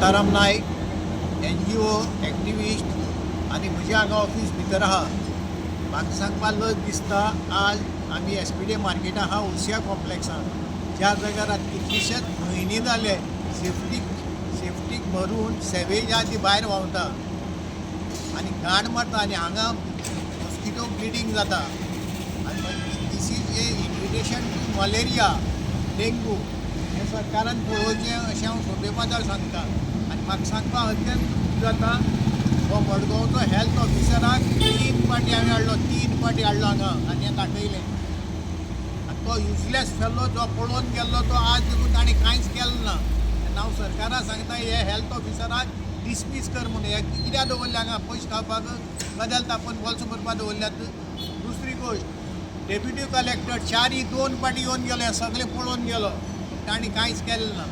शांताराम नायक, NGO activist आनी म्हजें हांगा ऑफिस भितर आहा. म्हाका सांगपाक लज दिसता आज आमी SPD मार्केटां आहा उर्सिया कॉम्प्लेक्सान, ज्या जाग्यार आतां कितलेशेच म्हयने जाले सेफ्टीक भरून सेवेज आहा ती भायर व्हांवता आनी घाण मारता आनी हांगा मॉस्किटो ब्लिडींग जाता आनी this is a invitation to malaria, dengue हें सरकारान पळोवचें अशें हांव सोंपेपदार सांगता. आनी म्हाका सांगपाक अत्यंत दूख जाता हो मडगांवचो हेल्थ ऑफिसराक 3 फावटी हांवें हाडलो हांगा आनी हें दाखयलें. आनी तो युजलेस फेलो जो पळोवन गेल्लो तो आज देखून ताणें कांयच केलें ना. आनी हांव सरकाराक सांगता हे हेल्थ ऑफिसराक डिसमीस कर म्हणून. हे कित्याक दवरले हांगा पयशे खावपाक कदेल तापोवन बोल्स भरपाक दवरल्यात. दुसरी गोश्ट डेप्युटी कलेक्टर 2 फावटी येवन गेलो हें सगळें पळोवन गेलो ताणें कांयच केलें ना.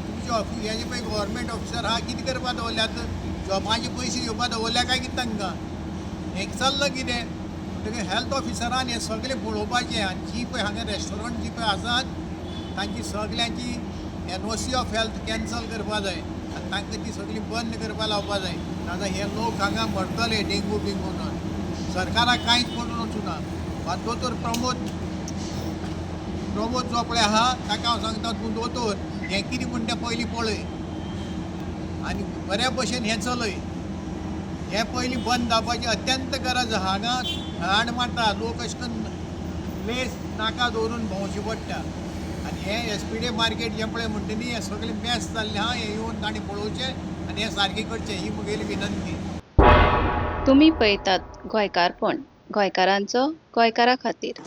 तुमचे ऑफिस हेजे पळय गव्हर्मेंट ऑफिसर आहा कितें करपाक दवरल्यात? जॉबाचे पयशे घेवपाक दवरल्या काय कितें तांकां? हें चल्लां कितें? म्हणटकीर हेल्थ ऑफिसरान हें सगळें पळोवपाचें आनी जी पळय हांगा रेस्टॉरंट जी पळय आसात तांची सगळ्यांची NOC ऑफ हेल्थ कॅन्सल करपा जाय आनी तांकां ती सगळी बंद करपाक लावपा जाय. नाजाल्यार हे लोक हांगा मरतले डेंगू म्हणून. सरकाराक कांयच पडून वचूना. दोतोर प्रमोद जो पळय आहा ताका हांव सांगता तूं दोतोर हें कितें म्हण तें पयलीं पळय आनी बऱ्या भशेन हें चलय. हें पयलीं बंद जावपाची अत्यंत गरज आहा. हांगा घाण मारता लोक अशें करून मेस नाका दवरून भोंवचें पडटा आनी हें SPD मार्केट जें पळय म्हणटनी हें सगळें मॅस जाल्लें आहा. हें येवन ताणें पळोवचें आनी हें सारकें करचें ही म्हगेली विनंती. तुम्ही पळयतात गोंयकारपण, गोंयकारांचो गोंयकारा खातीर.